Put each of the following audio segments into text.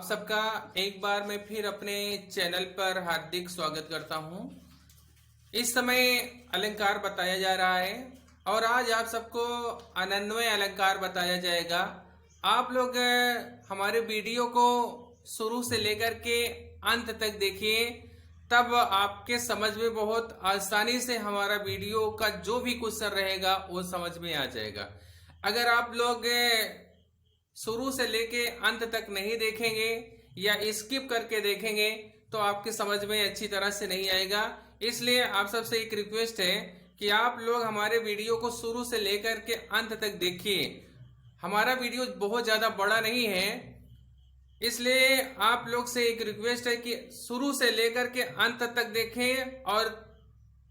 आप सबका एक बार मैं फिर अपने चैनल पर हार्दिक स्वागत करता हूं। इस समय अलंकार बताया जा रहा है और आज आप सबको अनन्वय अलंकार बताया जाएगा। आप लोग हमारे वीडियो को शुरू से लेकर के अंत तक देखिए, तब आपके समझ में बहुत आसानी से हमारा वीडियो का जो भी क्वेश्चन रहेगा वो समझ में आ जाएगा। अगर आप लोग शुरू से लेके अंत तक नहीं देखेंगे या स्किप करके देखेंगे तो आपके समझ में अच्छी तरह से नहीं आएगा। इसलिए आप सबसे एक रिक्वेस्ट है कि आप लोग हमारे वीडियो को शुरू से लेकर के अंत तक देखिए। हमारा वीडियो बहुत ज़्यादा बड़ा नहीं है, इसलिए आप लोग से एक रिक्वेस्ट है कि शुरू से लेकर के अंत तक देखें और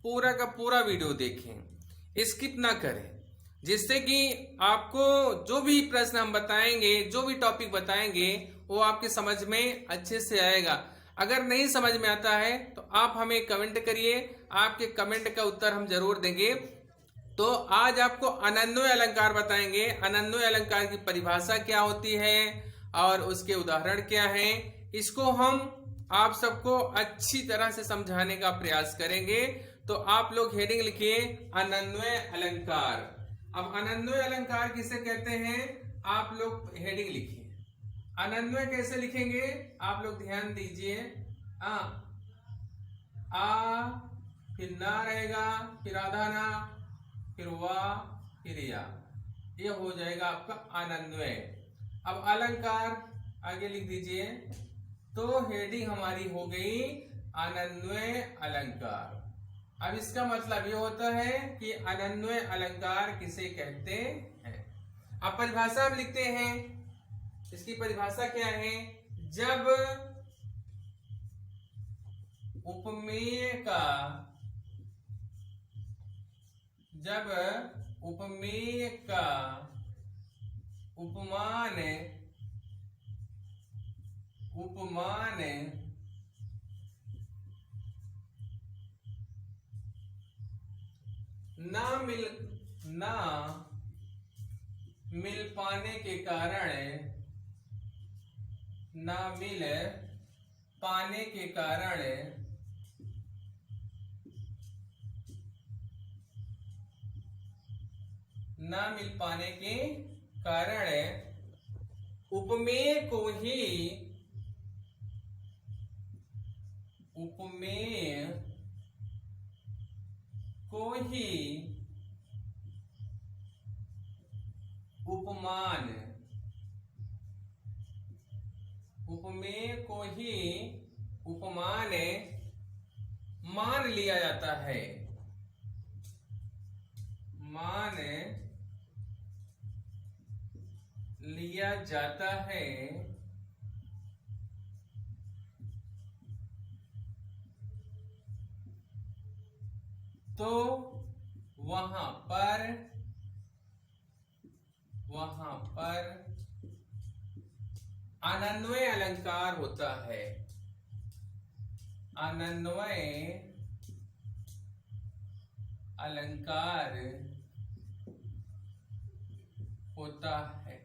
पूरा का पूरा वीडियो देखें, स्किप ना करें, जिससे कि आपको जो भी प्रश्न हम बताएंगे, जो भी टॉपिक बताएंगे, वो आपके समझ में अच्छे से आएगा। अगर नहीं समझ में आता है तो आप हमें कमेंट करिए, आपके कमेंट का उत्तर हम जरूर देंगे। तो आज आपको अनन्वय अलंकार बताएंगे। अनन्वय अलंकार की परिभाषा क्या होती है और उसके उदाहरण क्या हैं, इसको हम आप सबको अच्छी तरह से समझाने का प्रयास करेंगे। तो आप लोग हेडिंग लिखिए अनन्वय अलंकार। अब अनन्वय अलंकार किसे कहते हैं, आप लोग हेडिंग लिखिए। अनन्वय कैसे लिखेंगे आप लोग ध्यान दीजिए। आ फिर ना रहेगा, फिर आधा ना, फिर वाह, फिर या, ये हो जाएगा आपका अनन्वय। अब अलंकार आगे लिख दीजिए। तो हेडिंग हमारी हो गई अनन्वय अलंकार। अब इसका मतलब ये होता है कि अनन्वय अलंकार किसे कहते हैं। अब परिभाषा हम लिखते हैं। इसकी परिभाषा क्या है, जब उपमेय का उपमान ना मिल पाने के कारण उपमेय को ही उपमान मान लिया जाता है। तो वहां पर अनन्वय अलंकार होता है। अनन्वय अलंकार होता है।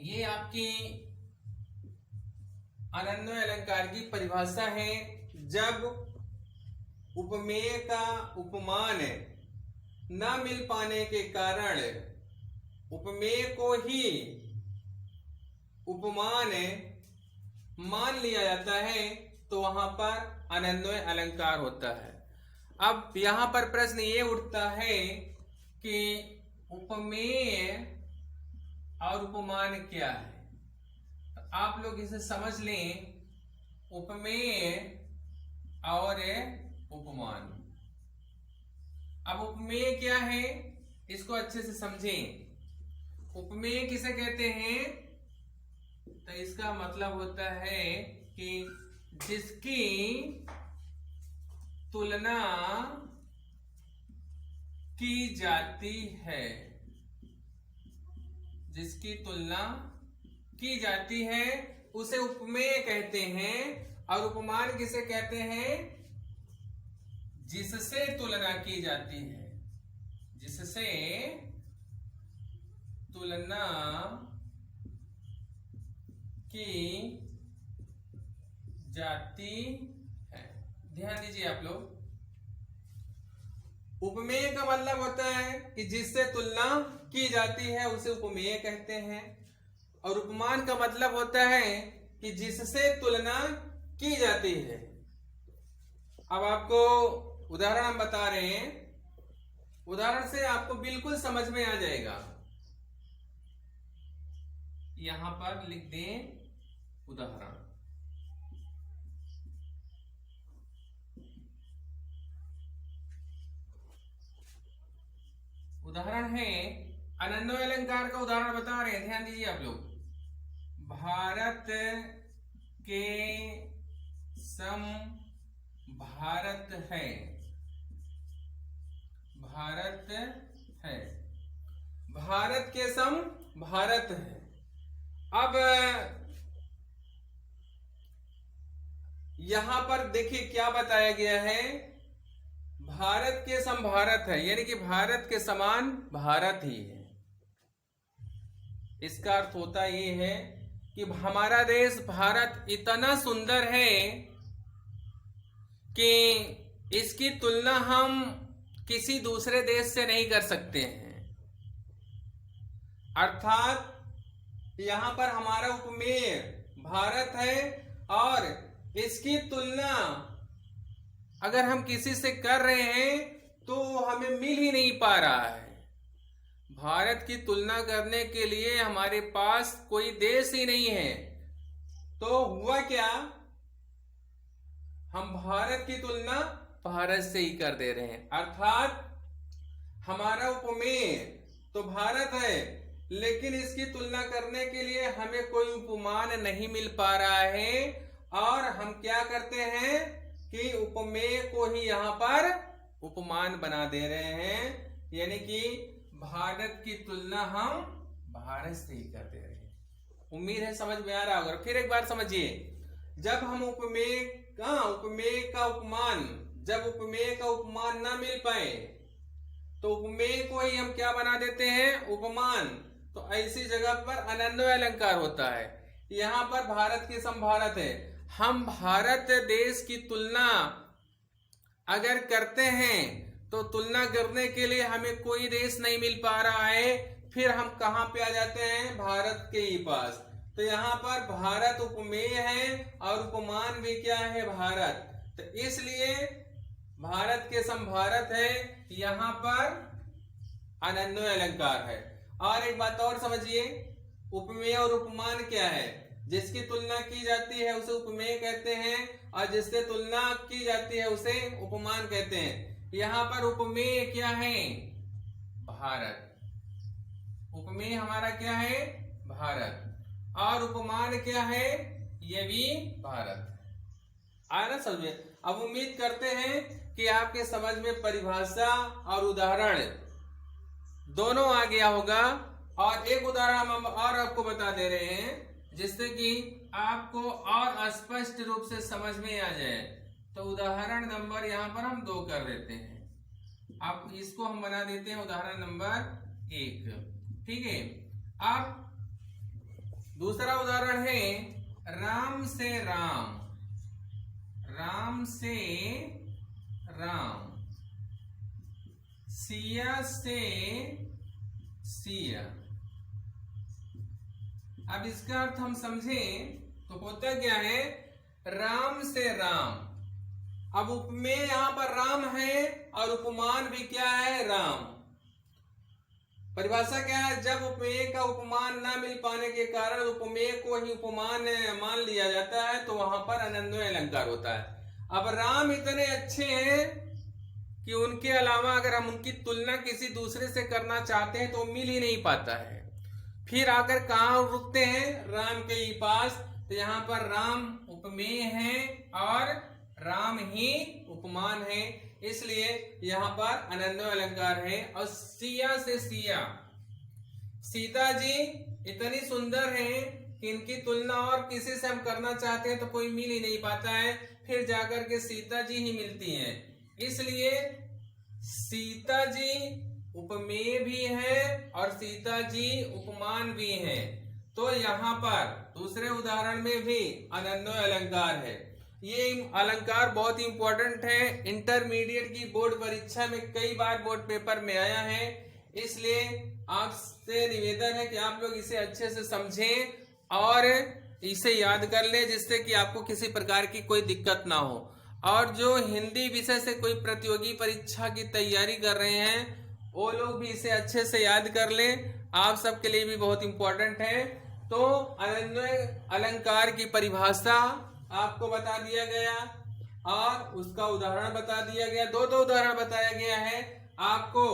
ये आपकी अनन्वय अलंकार की परिभाषा है। जब उपमेय का उपमान न मिल पाने के कारण उपमेय को ही उपमान मान लिया जाता है, तो वहां पर अनन्वय अलंकार होता है। अब यहां पर प्रश्न ये उठता है कि उपमेय और उपमान क्या है। तो आप लोग इसे समझ लें, उपमेय और उपमान। अब उपमेय क्या है इसको अच्छे से समझें। उपमेय किसे कहते हैं, तो इसका मतलब होता है कि जिसकी तुलना की जाती है, उसे उपमेय कहते हैं। और उपमान किसे कहते हैं, जिससे तुलना की जाती है, जिससे तुलना की जाती है। ध्यान दीजिए आप लोग, उपमेय का मतलब होता है कि जिससे तुलना की जाती है उसे उपमेय कहते हैं, और उपमान का मतलब होता है कि जिससे तुलना की जाती है। अब आपको उदाहरण हम बता रहे हैं, उदाहरण से आपको बिल्कुल समझ में आ जाएगा। यहां पर लिख दें उदाहरण। उदाहरण है, अनन्वय अलंकार का उदाहरण बता रहे हैं, ध्यान दीजिए आप लोग। भारत के सम भारत है, भारत है, भारत के सम भारत है। अब यहां पर देखिए क्या बताया गया है, भारत के सम भारत है, यानी कि भारत के समान भारत ही है। इसका अर्थ होता ये है कि हमारा देश भारत इतना सुंदर है कि इसकी तुलना हम किसी दूसरे देश से नहीं कर सकते हैं। अर्थात यहां पर हमारा उपमेय भारत है और इसकी तुलना अगर हम किसी से कर रहे हैं तो हमें मिल ही नहीं पा रहा है। भारत की तुलना करने के लिए हमारे पास कोई देश ही नहीं है। तो हुआ क्या, हम भारत की तुलना भारत से ही कर दे रहे हैं। अर्थात हमारा उपमेय तो भारत है, लेकिन इसकी तुलना करने के लिए हमें कोई उपमान नहीं मिल पा रहा है, और हम क्या करते हैं कि उपमेय को ही यहां पर उपमान बना दे रहे हैं, यानी कि भारत की तुलना हम भारत से ही कर दे रहे हैं। उम्मीद है समझ में आ रहा होगा। फिर एक बार समझिए, जब हम उपमेय का उपमान, जब उपमेय का उपमान ना मिल पाए तो उपमेय को ही हम क्या बना देते हैं, उपमान। तो ऐसी जगह पर अनन्वय अलंकार होता है। यहां पर भारत की सम भारत है, हम भारत देश की तुलना अगर करते हैं तो तुलना करने के लिए हमें कोई देश नहीं मिल पा रहा है। फिर हम कहां पे आ जाते हैं, भारत के ही पास। तो यहाँ पर भारत उपमेय है और उपमान भी क्या है, भारत। तो इसलिए भारत के सम भारत है, यहाँ पर अनन्वय अलंकार है। और एक बात और समझिए, उपमेय और उपमान क्या है, जिसकी तुलना की जाती है उसे उपमेय कहते हैं, और जिससे तुलना की जाती है उसे उपमान कहते हैं। यहाँ पर उपमेय क्या है, भारत। उपमेय हमारा क्या है, भारत, और उपमान क्या है, ये भी भारत। आया ना समझ में। अब उम्मीद करते हैं कि आपके समझ में परिभाषा और उदाहरण दोनों आ गया होगा। और एक उदाहरण हम और आपको बता दे रहे हैं, जिससे कि आपको और स्पष्ट रूप से समझ में आ जाए। तो उदाहरण नंबर यहाँ पर हम 2 कर देते हैं। अब इसको हम बना देते हैं उदाहरण नंबर 1, ठीक है। अब दूसरा उदाहरण है, राम से राम, राम से राम, सिया से सिया। अब इसका अर्थ हम समझें तो होता क्या है, राम से राम। अब उपमेय यहां पर राम है और उपमान भी क्या है, राम। परिभाषा क्या है, जब उपमेय का उपमान ना मिल पाने के कारण उपमेय को ही उपमान मान लिया जाता है तो वहां पर अनन्वय अलंकार होता है। अब राम इतने अच्छे हैं कि उनके अलावा अगर हम उनकी तुलना किसी दूसरे से करना चाहते हैं तो मिल ही नहीं पाता है। फिर आकर कहां रुकते हैं, राम के ही पास। तो यहाँ पर राम उपमेय है और राम ही उपमान है, इसलिए यहाँ पर अनन्वय अलंकार है। और सिया से सिया, सीता जी इतनी सुंदर हैं कि इनकी तुलना और किसी से हम करना चाहते हैं तो कोई मिल ही नहीं पाता है, फिर जाकर के सीता जी ही मिलती हैं। इसलिए सीता जी उपमेय भी है और सीता जी उपमान भी है। तो यहाँ पर दूसरे उदाहरण में भी अनन्वय अलंकार है। ये अलंकार बहुत ही इंपॉर्टेंट है, इंटरमीडिएट की बोर्ड परीक्षा में कई बार बोर्ड पेपर में आया है, इसलिए आपसे निवेदन है कि आप लोग इसे अच्छे से समझें और इसे याद कर लें, जिससे कि आपको किसी प्रकार की कोई दिक्कत ना हो। और जो हिंदी विषय से कोई प्रतियोगी परीक्षा की तैयारी कर रहे हैं वो लोग भी इसे अच्छे से याद कर लें, आप सबके लिए भी बहुत इंपॉर्टेंट है। तो अनन्वय अलंकार की परिभाषा आपको बता दिया गया और उसका उदाहरण बता दिया गया। दो उदाहरण बताया गया है आपको।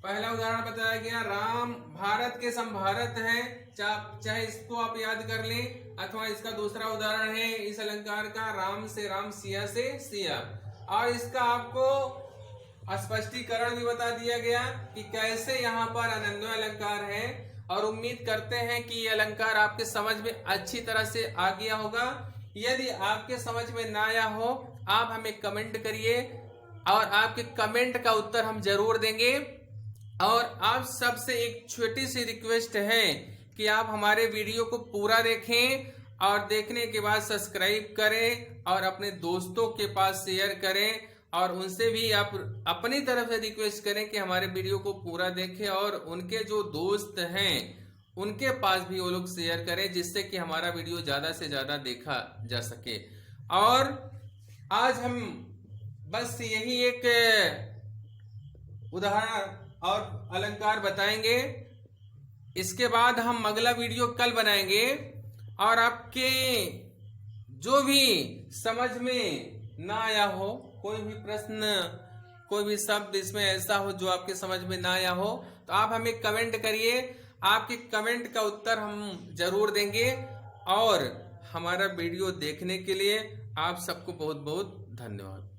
पहला उदाहरण बताया गया राम भारत के समभारत है, चाहे इसको आप याद कर लें, अथवा इसका दूसरा उदाहरण है इस अलंकार का राम से राम सिया से सिया, और इसका आपको स्पष्टीकरण भी बता दिया गया कि कैसे यहाँ पर अनन्वय अलंकार है। और उम्मीद करते हैं कि ये अलंकार आपके समझ में अच्छी तरह से आ गया होगा। यदि आपके समझ में ना आया हो आप हमें कमेंट करिए और आपके कमेंट का उत्तर हम जरूर देंगे। और आप सबसे एक छोटी सी रिक्वेस्ट है कि आप हमारे वीडियो को पूरा देखें और देखने के बाद सब्सक्राइब करें और अपने दोस्तों के पास शेयर करें, और उनसे भी आप अपनी तरफ से रिक्वेस्ट करें कि हमारे वीडियो को पूरा देखें और उनके जो दोस्त हैं उनके पास भी वो लोग शेयर करें, जिससे कि हमारा वीडियो ज्यादा से ज्यादा देखा जा सके। और आज हम बस यही एक उदाहरण और अलंकार बताएंगे, इसके बाद हम अगला वीडियो कल बनाएंगे। और आपके जो भी समझ में ना आया हो, कोई भी प्रश्न, कोई भी शब्द इसमें ऐसा हो जो आपके समझ में ना आया हो, तो आप हमें कमेंट करिए, आपके कमेंट का उत्तर हम जरूर देंगे। और हमारा वीडियो देखने के लिए आप सबको बहुत बहुत धन्यवाद।